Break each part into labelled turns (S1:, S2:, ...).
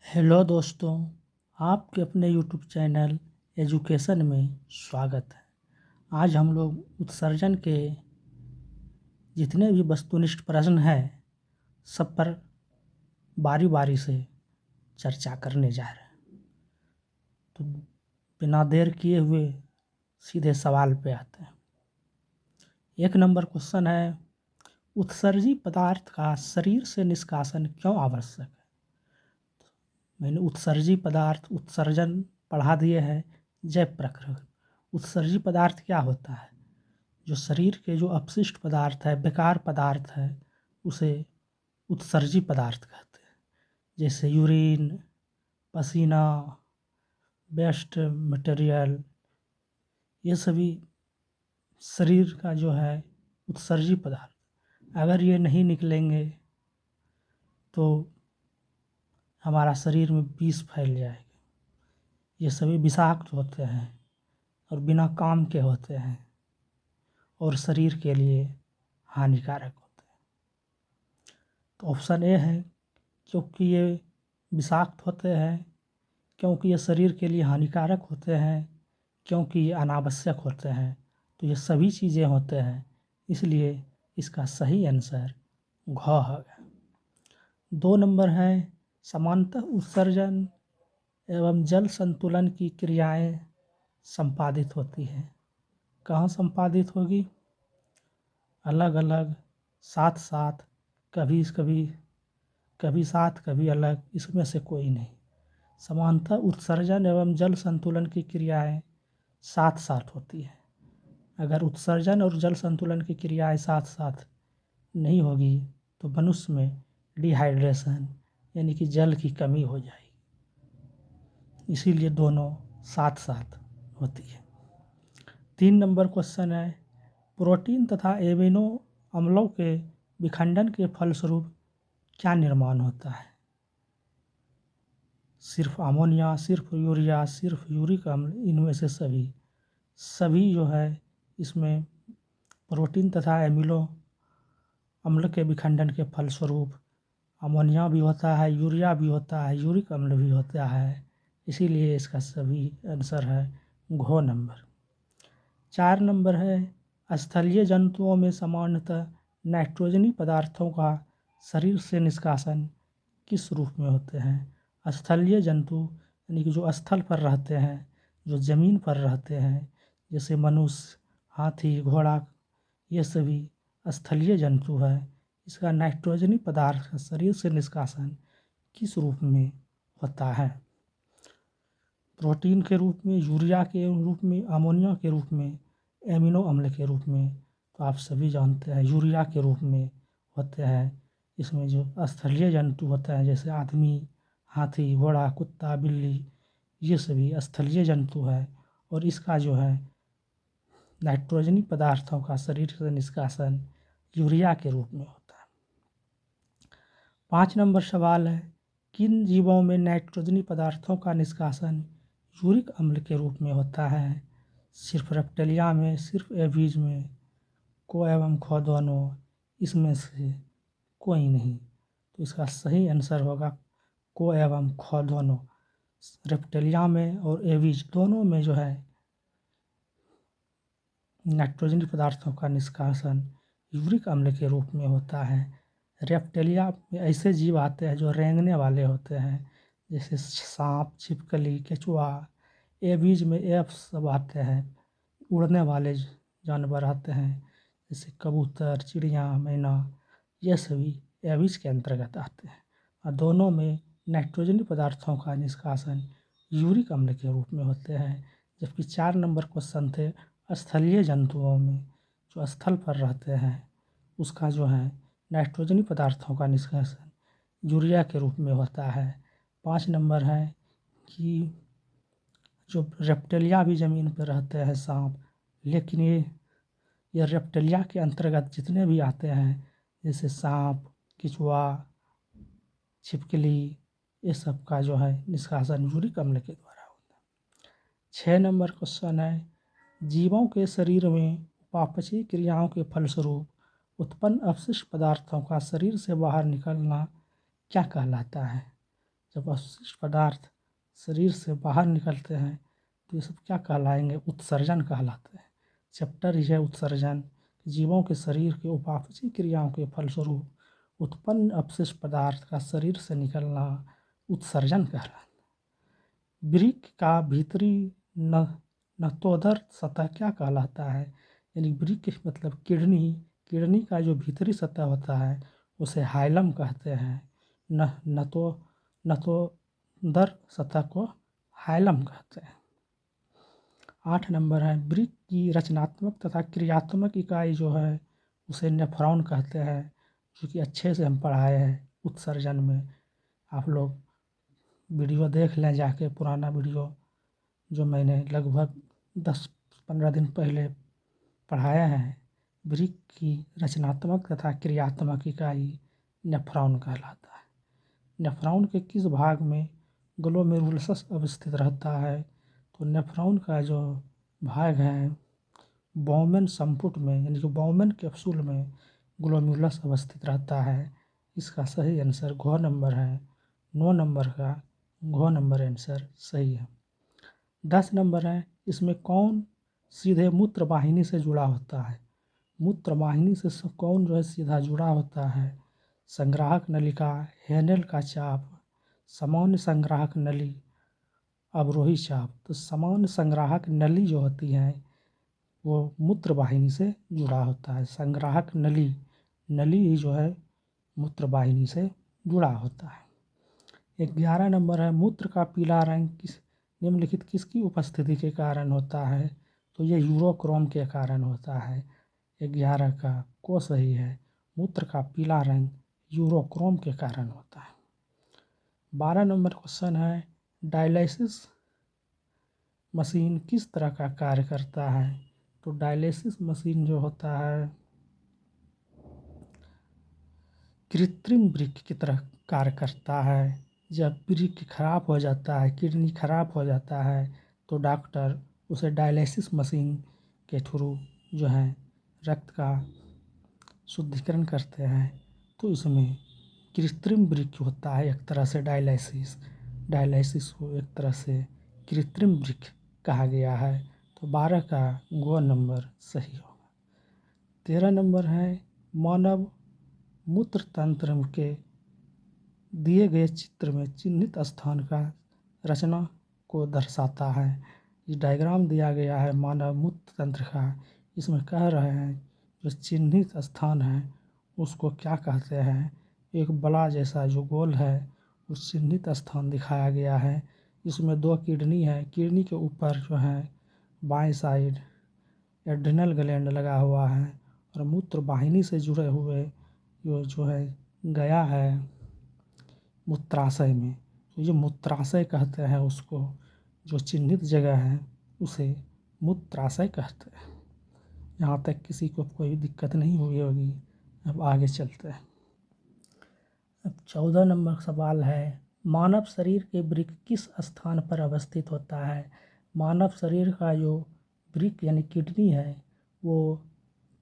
S1: Hello दोस्तों, आपके अपने यूट्यूब चैनल एजुकेशन में स्वागत है। आज हम लोग उत्सर्जन के जितने भी वस्तुनिष्ठ प्रश्न हैं सब पर बारी बारी से चर्चा करने जा रहे हैं। तो बिना देर किए हुए सीधे सवाल पे आते हैं। 1 नंबर क्वेश्चन है, उत्सर्जी पदार्थ का शरीर से निष्कासन क्यों आवश्यक है? मैंने उत्सर्जी पदार्थ उत्सर्जन पढ़ा दिए हैं। जैव प्रक्रिया उत्सर्जी पदार्थ क्या होता है? जो शरीर के जो अपशिष्ट पदार्थ है, बेकार पदार्थ है, उसे उत्सर्जी पदार्थ कहते हैं। जैसे यूरिन, पसीना, वेस्ट मटेरियल, ये सभी शरीर का जो है उत्सर्जी पदार्थ। अगर ये नहीं निकलेंगे तो हमारा शरीर में विष फैल जाएगा। ये सभी विषाक्त होते हैं और बिना काम के होते हैं और शरीर के लिए हानिकारक होते हैं। तो ऑप्शन ए है, क्योंकि ये विषाक्त होते हैं, क्योंकि ये शरीर के लिए हानिकारक होते हैं, क्योंकि ये अनावश्यक होते हैं। तो ये सभी चीज़ें होते हैं, इसलिए इसका सही आंसर घ है। 2 नंबर है, समानतः उत्सर्जन एवं जल संतुलन की क्रियाएं संपादित होती हैं। कहाँ संपादित होगी? अलग अलग, साथ साथ, कभी कभी, कभी साथ कभी अलग, इसमें से कोई नहीं। समानतः उत्सर्जन एवं जल संतुलन की क्रियाएं साथ साथ होती है। अगर उत्सर्जन और जल संतुलन की क्रियाएं साथ साथ नहीं होगी तो मनुष्य में डिहाइड्रेशन यानी कि जल की कमी हो जाएगी। इसीलिए दोनों साथ साथ होती है। 3 नंबर क्वेश्चन है, प्रोटीन तथा एमिनो अम्लों के विखंडन के फलस्वरूप क्या निर्माण होता है? सिर्फ अमोनिया, सिर्फ यूरिया, सिर्फ यूरिक अम्ल, इनमें से सभी जो है इसमें प्रोटीन तथा एमिनो अम्ल के विखंडन के फलस्वरूप अमोनिया भी होता है, यूरिया भी होता है, यूरिक अम्ल भी होता है। इसीलिए इसका सभी आंसर है घ नंबर। 4 नंबर है, स्थलीय जंतुओं में सामान्यतः नाइट्रोजनी पदार्थों का शरीर से निष्कासन किस रूप में होते हैं? स्थलीय जंतु यानी कि जो स्थल पर रहते हैं, जो ज़मीन पर रहते हैं, जैसे मनुष्य, हाथी, घोड़ा, ये सभी स्थलीय जंतु है। इसका नाइट्रोजनी पदार्थ का शरीर से निष्कासन किस रूप में होता है? प्रोटीन के रूप में, यूरिया के रूप में, अमोनिया के रूप में, एमिनो अम्ल के रूप में। तो आप सभी जानते हैं यूरिया के रूप में होते हैं। इसमें जो स्थलीय जंतु होते हैं जैसे आदमी, हाथी, घोड़ा, कुत्ता, बिल्ली, ये सभी स्थलीय जंतु है और इसका जो है नाइट्रोजनी पदार्थों का शरीर से निष्कासन यूरिया के रूप में होता है। 5 नंबर सवाल है, किन जीवों में नाइट्रोजनी पदार्थों का निष्कासन यूरिक अम्ल के रूप में होता है? सिर्फ रेप्टिलिया में, सिर्फ एवीज में, को एवं खो दोनों, इसमें से कोई नहीं। तो इसका सही आंसर होगा को एवं खो दोनों। रेप्टिलिया में और एवीज दोनों में जो है नाइट्रोजनी पदार्थों का निष्कासन यूरिक अम्ल के रूप में होता है। रेप्टिलिया में ऐसे जीव आते हैं जो रेंगने वाले होते हैं, जैसे सांप, छिपकली, केचुआ। एवीज में एफ सब आते हैं, उड़ने वाले जानवर आते हैं, जैसे कबूतर, चिड़िया, मैना, ये सभी एवीज के अंतर्गत आते हैं। और दोनों में नाइट्रोजनी पदार्थों का निष्कासन यूरिक अम्ल के रूप में होते हैं। जबकि 4 नंबर क्वेश्चन थे, स्थलीय जंतुओं में जो स्थल पर रहते हैं उसका जो है नाइट्रोजनी पदार्थों का निष्कासन यूरिया के रूप में होता है। 5 नंबर है कि जो रेप्टिलिया भी ज़मीन पर रहते हैं सांप, लेकिन ये रेप्टिलिया के अंतर्गत जितने भी आते हैं जैसे सांप, केचुआ, छिपकली, ये सब का जो है निष्कासन यूरिक अम्ल के द्वारा होता है। 6 नंबर क्वेश्चन है, जीवों के शरीर में उपापचयी क्रियाओं के फलस्वरूप उत्पन्न अपशिष्ट पदार्थों का शरीर से बाहर निकलना क्या कहलाता है? जब अपशिष्ट पदार्थ शरीर से बाहर निकलते हैं तो ये सब क्या कहलाएंगे? उत्सर्जन कहलाते हैं। चैप्टर है उत्सर्जन। जीवों के शरीर के उपापचय क्रियाओं के फलस्वरूप उत्पन्न अपशिष्ट पदार्थ का शरीर से निकलना उत्सर्जन कहलाता है। वृक्क का भीतरी नतोदर सतह क्या कहलाता है? यानी वृक्क मतलब किडनी का जो भीतरी सतह होता है उसे हाइलम कहते हैं। नतोदर सतह को हाइलम कहते हैं। 8 नंबर है, वृक्क की रचनात्मक तथा क्रियात्मक इकाई जो है उसे नेफ्रॉन कहते हैं, जो कि अच्छे से हम पढ़ाए हैं उत्सर्जन में। आप लोग वीडियो देख लें जाके, पुराना वीडियो जो मैंने लगभग 10-15 दिन पहले पढ़ाया है। वृक्क की रचनात्मक तथा क्रियात्मक इकाई नेफ्रॉन कहलाता है। नेफ्रॉन के किस भाग में ग्लोमेरुलस अवस्थित रहता है? तो नेफ्रॉन का जो भाग है बौमेन संपुट में, यानी कि बौमेन कैप्सूल में ग्लोमेरुलस अवस्थित रहता है। इसका सही आंसर घ नंबर है। 9 नंबर का घ नंबर आंसर सही है। 10 नंबर है, इसमें कौन सीधे मूत्र वाहिनी से जुड़ा होता है? मूत्र वाहिनी से कौन जो है सीधा जुड़ा होता है? संग्राहक नलिका, हेनेल का चाप, सामान्य संग्राहक नली, अवरोही चाप। तो सामान्य संग्राहक नली जो होती है वो मूत्र वाहिनी से जुड़ा होता है। संग्राहक नली ही जो है मूत्र वाहिनी से जुड़ा होता है। 11 नंबर है, मूत्र का पीला रंग निम्नलिखित किसकी उपस्थिति के कारण होता है? तो ये यूरोक्रोम के कारण होता है। 11 का को सही है। मूत्र का पीला रंग यूरोक्रोम के कारण होता है। 12 नंबर क्वेश्चन है, डायलिसिस मशीन किस तरह का कार्य करता है? तो डायलिसिस मशीन जो होता है कृत्रिम वृक्क की तरह कार्य करता है। जब वृक्क खराब हो जाता है, किडनी खराब हो जाता है, तो डॉक्टर उसे डायलिसिस मशीन के थ्रू जो है रक्त का शुद्धिकरण करते हैं। तो इसमें कृत्रिम वृक्क होता है एक तरह से। डायलिसिस को एक तरह से कृत्रिम वृक्क कहा गया है। तो 12 का ग नंबर सही होगा। 13 नंबर है, मानव मूत्र तंत्र के दिए गए चित्र में चिन्हित स्थान का रचना को दर्शाता है। ये डायग्राम दिया गया है मानव मूत्र तंत्र का। इसमें कह रहे हैं जो चिन्हित स्थान है उसको क्या कहते हैं? एक बड़ा जैसा जो गोल है उस चिन्हित स्थान दिखाया गया है। इसमें 2 किडनी है। किडनी के ऊपर जो है बाएं साइड एड्रिनल ग्लैंड लगा हुआ है और मूत्र वाहिनी से जुड़े हुए जो है गया है मूत्राशय में। तो ये मूत्राशय कहते हैं उसको, जो चिन्हित जगह है उसे मूत्राशय कहते हैं। यहाँ तक किसी को कोई दिक्कत नहीं हुई होगी। अब आगे चलते हैं। अब 14 नंबर सवाल है, मानव शरीर के वृक्क किस स्थान पर अवस्थित होता है? मानव शरीर का जो वृक्क यानी किडनी है वो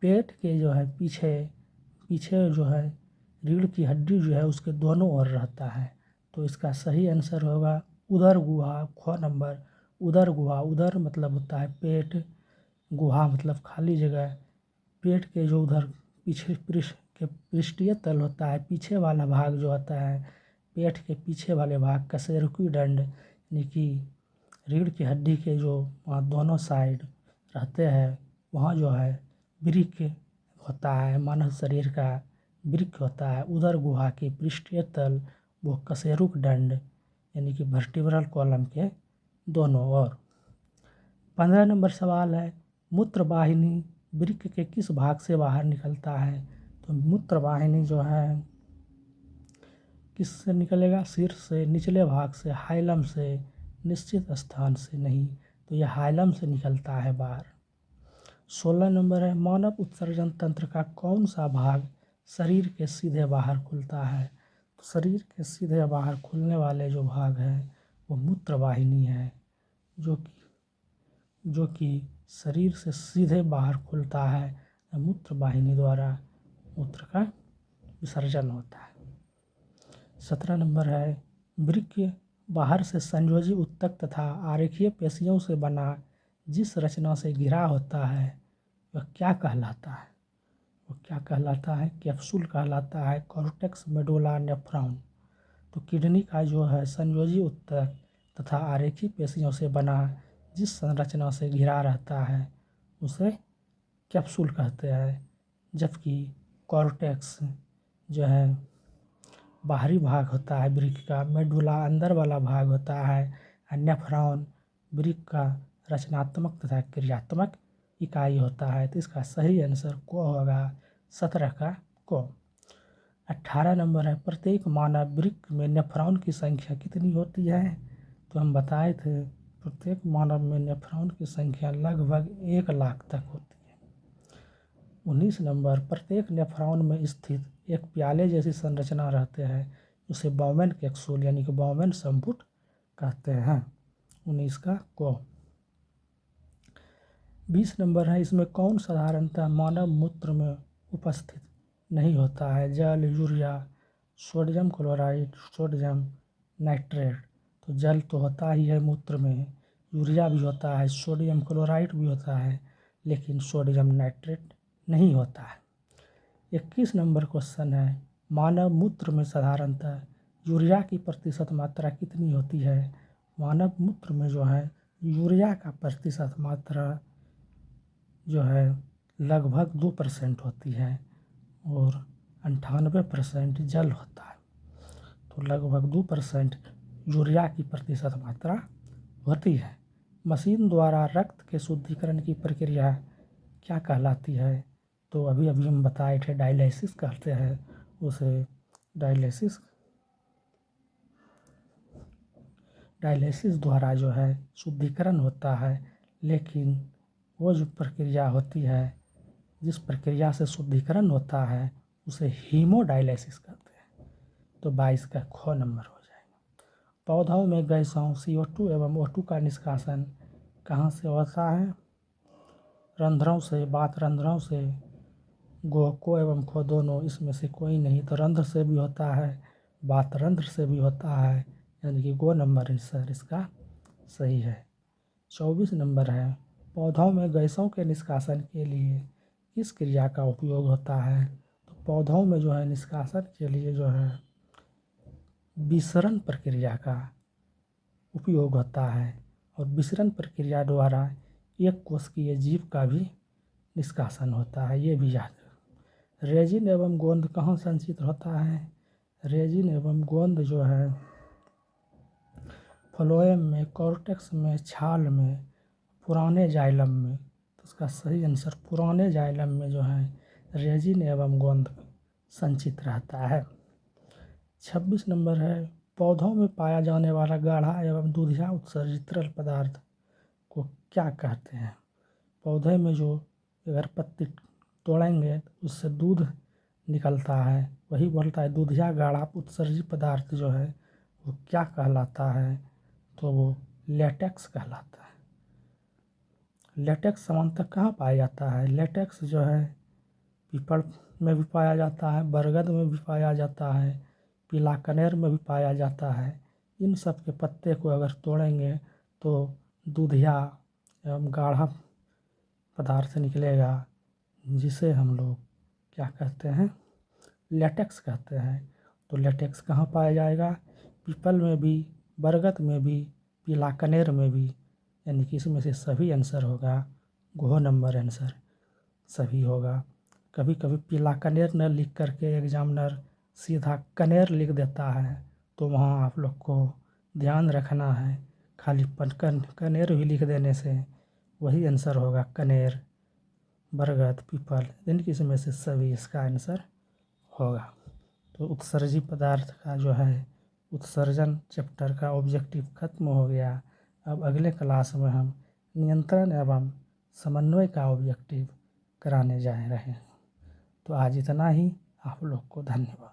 S1: पेट के जो है पीछे जो है रीढ़ की हड्डी जो है उसके दोनों ओर रहता है। तो इसका सही आंसर होगा उदर गुहा। ख नंबर उदर गुहा। उदर मतलब होता है पेट, गुहा मतलब खाली जगह। पेट के जो उधर पीछे पृष्ठीय तल होता है, पीछे वाला भाग जो होता है, पेट के पीछे वाले भाग कशेरुकी दंड यानी कि रीढ़ की हड्डी के जो वहाँ दोनों साइड रहते हैं वहाँ जो है वृक्क होता है। मानव शरीर का वृक्क होता है। उदर गुहा के पृष्ठीय तल वो कशेरुक दंड यानी कि वर्टिब्रल कॉलम के दोनों ओर। 15 नंबर सवाल है, मूत्र वाहिनी वृक्क के किस भाग से बाहर निकलता है? तो मूत्र वाहिनी जो है किससे निकलेगा? सिर से, निचले भाग से, हाइलम से, निश्चित स्थान से नहीं। तो यह हाइलम से निकलता है बाहर। 16 नंबर है, मानव उत्सर्जन तंत्र का कौन सा भाग शरीर के सीधे बाहर खुलता है? तो शरीर के सीधे बाहर खुलने वाले जो भाग है वो मूत्र वाहिनी है, जो कि शरीर से सीधे बाहर खुलता है। मूत्र वाहिनी द्वारा मूत्र का विसर्जन होता है। 17 नंबर है, वृक्क बाहर से संयोजी उत्तक तथा आरेखीय पेशियों से बना जिस रचना से घिरा होता है वह क्या कहलाता है? वो क्या कहलाता है? कैप्सूल कहलाता है, कॉर्टेक्स मेडुला नेफ्रॉन। तो किडनी का जो है संयोजी उत्तक तथा आरेखीय पेशियों से बना जिस संरचना से घिरा रहता है उसे कैप्सूल कहते हैं, जबकि कॉर्टेक्स जो है बाहरी भाग होता है वृक्क का, मेडुला अंदर वाला भाग होता है, और नेफ्रॉन वृक्क का रचनात्मक तथा क्रियात्मक इकाई होता है। तो इसका सही आंसर को होगा 17 का को। 18 नंबर है, प्रत्येक मानव वृक्क में नेफ्रॉन की संख्या कितनी होती है? तो हम बताए थे प्रत्येक मानव में नेफ्रॉन की संख्या लगभग 1 लाख तक होती है। 19 नंबर, प्रत्येक नेफ्रॉन में स्थित एक प्याले जैसी संरचना रहते हैं, उसे बौमेन कैप्सूल यानी कि बौमेन संपुट कहते हैं। 19 का को। 20 नंबर है, इसमें कौन साधारणतः मानव मूत्र में उपस्थित नहीं होता है? जल, urea, sodium chloride, sodium nitrate. तो जल तो होता ही है मूत्र में, यूरिया भी होता है, सोडियम क्लोराइड भी होता है, लेकिन सोडियम नाइट्रेट नहीं होता है। 21 नंबर क्वेश्चन है, मानव मूत्र में साधारणतः यूरिया की प्रतिशत मात्रा कितनी होती है? मानव मूत्र में जो है यूरिया का प्रतिशत मात्रा जो है लगभग 2% होती है और 98% जल होता है। तो लगभग 2% यूरिया की प्रतिशत मात्रा होती है। मशीन द्वारा रक्त के शुद्धिकरण की प्रक्रिया क्या कहलाती है? तो अभी हम बताए थे डायलिसिस कहते हैं उसे। डायलिसिस द्वारा जो है शुद्धिकरण होता है, लेकिन वो जो प्रक्रिया होती है, जिस प्रक्रिया से शुद्धिकरण होता है उसे हीमोडायलिसिस कहते हैं। तो 22 का ख नंबर हो जाएगा। पौधों में गैसों CO2 एवं O2 का निष्कासन कहाँ से होता है? रंध्रों से, बात रंध्रों से, को एवं खो दोनों, इसमें से कोई नहीं। तो रंध्र से भी होता है, बात रंध्र से भी होता है, यानी कि गो नंबर आंसर इसका सही है। 24 नंबर है, पौधों में गैसों के निष्कासन के लिए किस क्रिया का उपयोग होता है? तो पौधों में जो है निष्कासन के लिए जो है विसरण प्रक्रिया का उपयोग होता है, और विसरण प्रक्रिया द्वारा एक कोशिकीय जीव का भी निष्कासन होता है, ये भी याद रखें। रेजिन एवं गोंद कहाँ संचित होता है? रेजिन एवं गोंद जो है फ्लोएम में, कॉर्टेक्स में, छाल में, पुराने जाइलम में। तो उसका सही आंसर पुराने जाइलम में जो है रेजिन एवं गोंद संचित रहता है। 26 नंबर है, पौधों में पाया जाने वाला गाढ़ा एवं दूधिया उत्सर्जित तरल पदार्थ को क्या कहते हैं? पौधे में जो अगर पत्ती तोड़ेंगे तो उससे दूध निकलता है, वही बोलता है दूधिया गाढ़ा उत्सर्जित पदार्थ जो है वो क्या कहलाता है? तो वो लेटेक्स कहलाता है। लेटेक्स सामान्यतः कहाँ पाया जाता है? लेटेक्स जो है पीपल में भी पाया जाता है, बरगद में भी पाया जाता है, पीला कनेर में भी पाया जाता है। इन सब के पत्ते को अगर तोड़ेंगे तो दूधिया एवं गाढ़ा पदार्थ निकलेगा, जिसे हम लोग क्या कहते हैं? लेटेक्स कहते हैं। तो लेटेक्स कहाँ पाया जाएगा? पीपल में भी, बरगद में भी, पीला कनेर में भी, यानी कि इसमें से सभी आंसर होगा। घ नंबर आंसर सभी होगा। कभी कभी पीला कनेर न लिख करके एग्जामिनर सीधा कनेर लिख देता है, तो वहाँ आप लोग को ध्यान रखना है, खाली कनेर भी लिख देने से वही आंसर होगा कनेर, बरगद, पीपल, इनकी इसमें से सभी इसका आंसर होगा। तो उत्सर्जी पदार्थ का जो है उत्सर्जन चैप्टर का ऑब्जेक्टिव खत्म हो गया। अब अगले क्लास में हम नियंत्रण एवं समन्वय का ऑब्जेक्टिव कराने जा रहे हैं। तो आज इतना ही। आप लोग को धन्यवाद।